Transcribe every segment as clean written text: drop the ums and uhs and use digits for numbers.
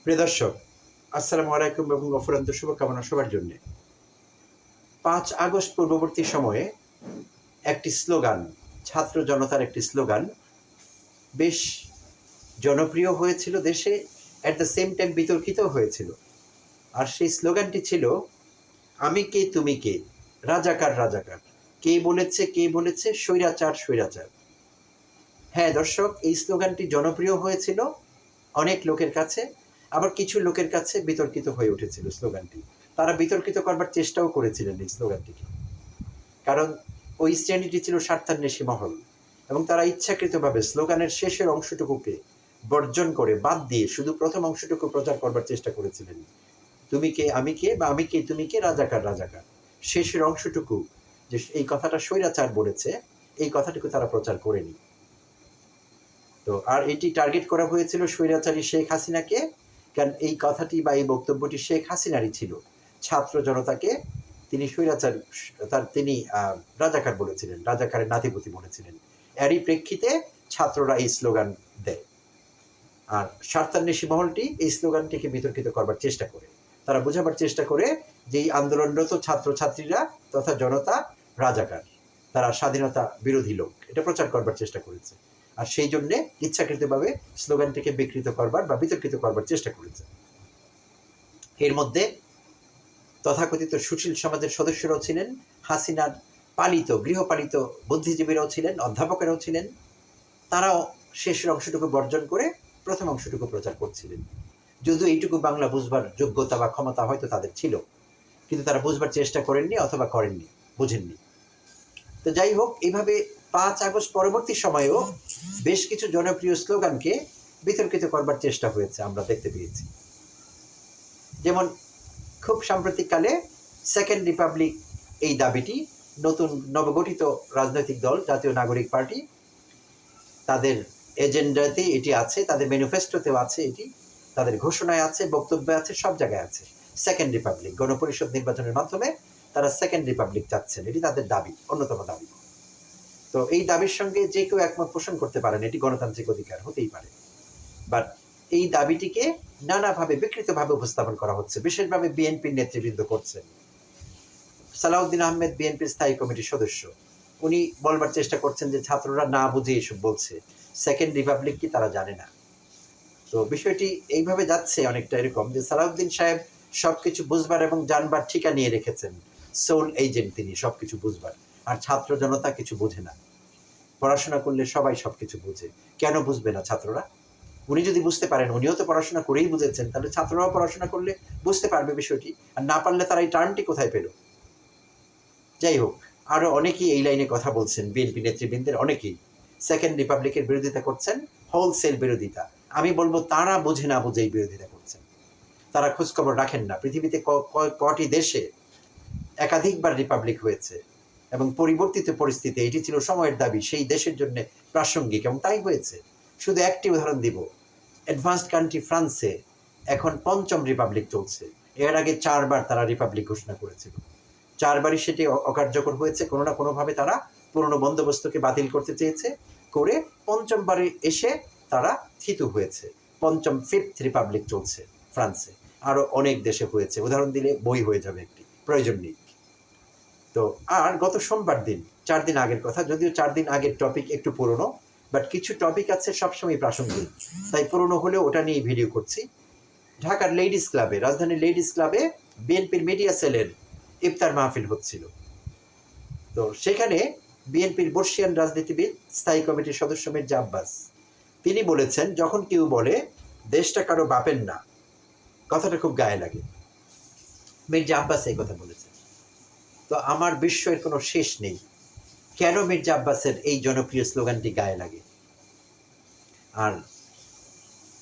প্রিয় দর্শক, আসসালামু আলাইকুম এবং অফুরন্ত শুভকামনা সবার জন্য। 5 আগস্ট পূর্ববর্তী সময়ে একটি স্লোগান, ছাত্র জনতার একটি স্লোগান বেশ জনপ্রিয় হয়েছিল দেশে, অ্যাট দ্য সেম টাইম বিতর্কিতও হয়েছিল। আর সেই স্লোগানটি ছিল, আমি কে তুমি কে, রাজাকার রাজাকার, কে বলেছে স্বৈরাচার স্বৈরাচার। হ্যাঁ দর্শক, এই স্লোগানটি জনপ্রিয় হয়েছিল অনেক লোকের কাছে, আবার কিছু লোকের কাছে বিতর্কিত হয়ে উঠেছিল স্লোগানটি। তারা বিতর্কিত করবার চেষ্টাও করেছিলেন এই স্লোগানটিকে, কারণ ওই শ্রেণীটি ছিল স্বার্থান্বেষী মহল, এবং তারা ইচ্ছাকৃতভাবে স্লোগানের শেষের অংশটুকুকে বর্জন করে বাদ দিয়ে শুধু প্রথম অংশটুকু প্রচার করবার চেষ্টা করেছিলেন, তুমি কে আমি কে, বা আমি কে তুমি কে, রাজাকার রাজাকার। শেষের অংশটুকু, যে এই কথাটা স্বৈরাচার বলেছে, এই কথাটুকু তারা প্রচার করেনি। তো আর এটি টার্গেট করা হয়েছিল স্বৈরাচারী শেখ হাসিনাকে, কারণ এই কথাটি বা এই বক্তব্যটি শেখ হাসিনারই ছিল। ছাত্র জনতাকে তিনি স্বৈরাচার, তিনি রাজাকার বলেছিলেন, রাজাকারের নাতিপুতি বলেছিলেন। এরই প্রেক্ষিতে ছাত্ররা এই স্লোগান দেয়। আর স্বার্থান্বেষী মহলটি এই স্লোগানটিকে বিতর্কিত করবার চেষ্টা করে, তারা বোঝাবার চেষ্টা করে যে এই আন্দোলনরত ছাত্রছাত্রীরা তথা জনতা রাজাকার, তারা স্বাধীনতা বিরোধী লোক, এটা প্রচার করবার চেষ্টা করেছে। আর সেই জন্যে ইচ্ছাকৃতভাবে স্লোগানটিকে বিকৃত করবার বা বিতর্কিত করবার চেষ্টা করেছে। এর মধ্যে তথাকথিত সুশীল সমাজের সদস্যরাও ছিলেন, হাসিনার পালিত গৃহপালিত বুদ্ধিজীবীরাও ছিলেন, অধ্যাপকেরাও ছিলেন। তারাও শেষের অংশটুকু বর্জন করে প্রথম অংশটুকু প্রচার করছিলেন। যদিও এইটুকু বাংলা বুঝবার যোগ্যতা বা ক্ষমতা হয়তো তাদের ছিল, কিন্তু তারা বুঝবার চেষ্টা করেননি অথবা করেননি, বুঝেননি। তো যাই হোক, এইভাবে 5 আগস্ট পরবর্তী সময়েও বেশ কিছু জনপ্রিয় স্লোগানকে বিতর্কিত করবার চেষ্টা হয়েছে, আমরা দেখতে পেয়েছি। যেমন খুব সাম্প্রতিককালে সেকেন্ড রিপাবলিক, এই দাবিটি নতুন নবগঠিত রাজনৈতিক দল জাতীয় নাগরিক পার্টি, তাদের এজেন্ডাতে এটি আছে, তাদের ম্যানিফেস্টোতেও আছে, এটি তাদের ঘোষণায় আছে, বক্তব্যে আছে, সব জায়গায় আছে। সেকেন্ড রিপাবলিক, গণপরিষদ নির্বাচনের মাধ্যমে তারা সেকেন্ড রিপাবলিক চাচ্ছেন, এটি তাদের দাবি, অন্যতম দাবি। তো এই দাবির সঙ্গে যে কেউ একমত পোষণ করতে পারেন, এটি গণতান্ত্রিক অধিকার, হতেই পারে। বাট এই দাবিটিকে নানাভাবে বিকৃতভাবে উপস্থাপন করা হচ্ছে, বিশেষভাবে বিএনপির নেতৃবৃন্দ করছেন। সালাউদ্দিন আহমেদ বিএনপির স্থায়ী কমিটির সদস্য, উনি বলবার চেষ্টা করছেন যে ছাত্ররা না বুঝে এসব বলছে, সেকেন্ড রিপাবলিক কি তারা জানে না। তো বিষয়টি এইভাবে যাচ্ছে অনেকটা এরকম যে সালাউদ্দিন সাহেব সবকিছু বুঝবার এবং জানবার ঠিকা নিয়ে রেখেছেন, সোল এজেন্ট তিনি সবকিছু বুঝবার, আর ছাত্র জনতা কিছু বুঝে না। পড়াশোনা করলে সবাই সবকিছু বুঝে, কেন বুঝবে না ছাত্ররা? উনি যদি বুঝতে পারেন, উনিও তো পড়াশোনা করেই বুঝেছেন, তাহলে ছাত্ররাও পড়াশোনা করলে বুঝতে পারবে বিষয়টি, আর না পারলে তারা এই টার্মটি কোথায় পেল? যাই হোক, আরো অনেকেই এই লাইনে কথা বলছেন, বিএনপি নেতৃবৃন্দের অনেকেই সেকেন্ড রিপাবলিকের বিরোধিতা করছেন, হোলসেল বিরোধিতা। আমি বলবো তারা বুঝে না বুঝেই বিরোধিতা করছেন, তারা খোঁজখবর রাখেন না পৃথিবীতে কটি দেশে একাধিকবার রিপাবলিক হয়েছে, এবং পরিবর্তিত পরিস্থিতি, এটি ছিল সময়ের দাবি, সেই দেশের জন্য প্রাসঙ্গিক, এবং তাই হয়েছে। শুধু একটি উদাহরণ দিব, অ্যাডভান্সড কান্ট্রি ফ্রান্সে এখন পঞ্চম রিপাবলিক চলছে। এর আগে 4বার তারা রিপাবলিক ঘোষণা করেছিল, 4বারই সেটি অকার্যকর হয়েছে। কোনো না কোনোভাবে তারা পুরনো বন্দোবস্তকে বাতিল করতে চেয়েছে, করে পঞ্চমবারে এসে তারা থিতু হয়েছে। পঞ্চম, ফিফথ রিপাবলিক চলছে ফ্রান্সে, আরো অনেক দেশে হয়েছে, উদাহরণ দিলে বই হয়ে যাবে, একটি প্রয়োজন নেই। তো আর গত সোমবার দিন, 4 দিন আগের কথা, যদিও 4 দিন আগের টপিক একটু পুরনো, বাট কিছু টপিক আছে সবসময় প্রাসঙ্গিক, তাই পুরনো হলেও ওটা নিয়ে ভিডিও করছি। ঢাকার লেডিস ক্লাবে, রাজধানীর লেডিস ক্লাবে বিএনপির মিডিয়া সেলের ইফতার মাহফিল হচ্ছিল। তো সেখানে বিএনপির বর্ষিয়ান রাজনীতিবিদ, স্থায়ী কমিটির সদস্য মির্জা আব্বাস, তিনি বলেছেন, যখন কেউ বলে দেশটা কারো বাপের না, কথাটা খুব গায়ে লাগে। মির্জা আব্বাস এই কথা বলেছেন। তো আমার বিস্ময়ের কোনো শেষ নেই, কেন মির্জা আব্বাসের এই জনপ্রিয় স্লোগানটি গায়ে লাগে। আর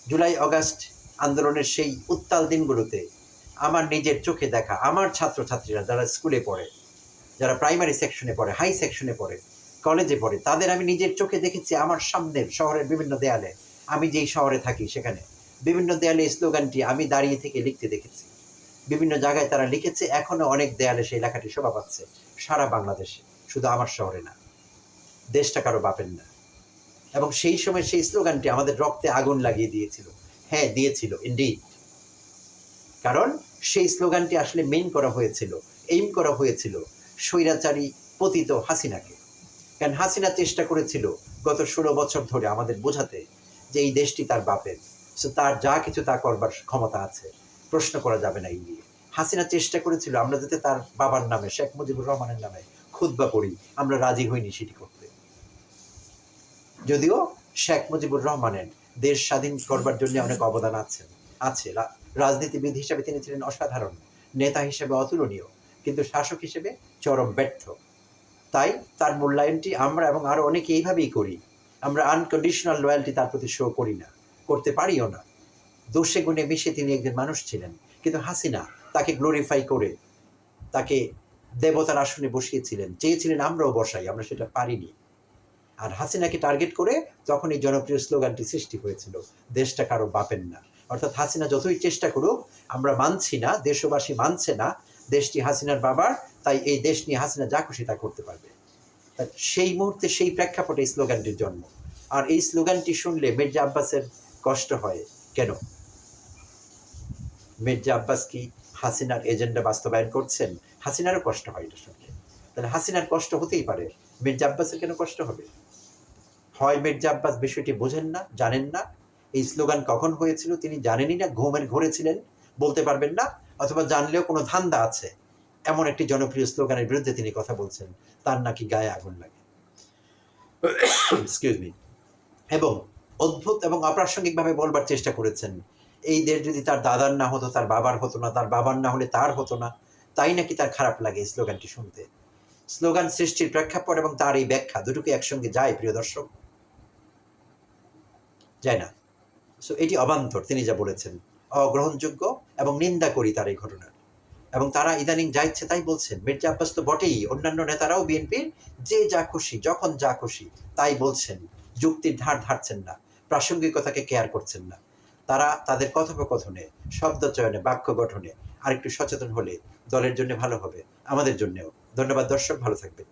জুলাই আগস্ট আন্দোলনের সেই উত্তাল দিনগুলোতে আমার নিজের চোখে দেখা, আমার ছাত্রছাত্রীরা যারা স্কুলে পড়ে, যারা প্রাইমারি সেকশনে পড়ে, হাই সেকশনে পড়ে, কলেজে পড়ে, তাদের আমি নিজের চোখে দেখেছি আমার সামনের শহরের বিভিন্ন দেয়ালে, আমি যেই শহরে থাকি সেখানে বিভিন্ন দেয়ালে স্লোগানটি আমি দাঁড়িয়ে থেকে লিখতে দেখেছি। বিভিন্ন জায়গায় তারা লিখেছে, এখনো অনেক দেয়ালে সেই লেখাটি শোভা পাচ্ছে সারা বাংলাদেশে, শুধু আমার শহরে না। দেশটা কারো বাপের না। এবং সেই সময় সেই স্লোগানটি আমাদের রক্তে আগুন লাগিয়ে দিয়েছিল। হ্যাঁ, দিয়েছিল ইনডিড। কারণ সেই স্লোগানটি আসলে মেইন করা হয়েছিল, এইম করা হয়েছিল স্বৈরাচারী পতিত হাসিনাকে। কারণ হাসিনা চেষ্টা করেছিল গত 16 বছর ধরে আমাদের বোঝাতে যে এই দেশটি তার বাপের, সো তার যা কিছু তা করবার ক্ষমতা আছে, প্রশ্ন করা যাবে না এই নিয়ে। হাসিনা চেষ্টা করেছিল আমরা যাতে তার বাবার নামে, শেখ মুজিবুর রহমানের নামে খুতবা পড়ি, আমরা রাজি হইনি সেটি করতে। যদিও শেখ মুজিবুর রহমানের দেশ স্বাধীন করবার জন্য অনেক অবদান আছে, রাজনীতিবিদ হিসেবে তিনি ছিলেন অসাধারণ, নেতা হিসেবে অতুলনীয়, কিন্তু শাসক হিসেবে চরম ব্যর্থ। তাই তার মূল্যায়নটি আমরা এবং আরো অনেকে এইভাবেই করি। আমরা আনকন্ডিশনাল লয়্যালটি তার প্রতি শো করি না, করতে পারিও না। দোষে গুণে মিশে তিনি একজন মানুষ ছিলেন, কিন্তু হাসিনা তাকে গ্লোরিফাই করে তাকে দেবতার আসনে বসিয়েছিলেন, চেয়েছিলেন আমরাও বসাই, আমরা সেটা পারিনি। আর হাসিনাকে টার্গেট করে তখন এই জনপ্রিয় স্লোগানটি সৃষ্টি হয়েছিল, দেশটা কারো বাপের না। অর্থাৎ হাসিনা যতই চেষ্টা করুক, আমরা মানছি না, দেশবাসী মানছে না দেশটি হাসিনার বাবার, তাই এই দেশ নিয়ে হাসিনা যা খুশি তা করতে পারবে। সেই মুহূর্তে সেই প্রেক্ষাপটে এই স্লোগানটির জন্ম। আর এই স্লোগানটি শুনলে মির্জা আব্বাসের কষ্ট হয় কেন? মির্জা আব্বাস কি হাসিনার এজেন্ডা বাস্তবায়ন করছেন? হাসিনারও কষ্ট হয় এটা শুনলে। তাহলে হাসিনার কষ্ট হতেই পারে, মির্জা আব্বাসের কেন কষ্ট হবে? হয় মির্জা আব্বাস বিষয়টি বোঝেন না, জানেন না, এই স্লোগান কখন হয়েছিল তিনি জানেনই না, ঘুমের ঘোরে ছিলেন, বলতে পারবেন না, অথবা জানলেও কোনো ধান্দা আছে, এমন একটি জনপ্রিয় স্লোগানের বিরুদ্ধে তিনি কথা বলছেন, তার নাকি গায়ে আগুন লাগে। Excuse me. এবং অদ্ভুত এবং অপ্রাসঙ্গিকভাবে বলবার চেষ্টা করেছেন, এই দেশ যদি তার দাদার না হতো, তার বাবার হতো না, তার বাবার না হলে তার হতো না, তাই নাকি তার খারাপ লাগে এই স্লোগানটি শুনতে। স্লোগান সৃষ্টির প্রেক্ষাপট এবং তার এই ব্যাখ্যা দুটোকে একসঙ্গে যায় প্রিয় দর্শক? যায় না। সো এটি অবান্তর, তিনি যা বলেছেন অগ্রহণযোগ্য এবং নিন্দা করি তার এই ঘটনার। এবং তারা ইদানিং যা ইচ্ছে তাই বলছেন। মির্জা আব্বাস তো বটেই, অন্যান্য নেতারাও বিএনপির যে যা খুশি যখন যা খুশি তাই বলছেন, যুক্তির ধার ধারছেন না, প্রাসঙ্গিকতাকে কেয়ার করছেন না। তারা তাদের কথোপকথনে, শব্দ চয়নে, বাক্য গঠনে আরেকটু সচেতন হলে দলের জন্য ভালো হবে, আমাদের জন্যেও। ধন্যবাদ দর্শক, ভালো থাকবেন।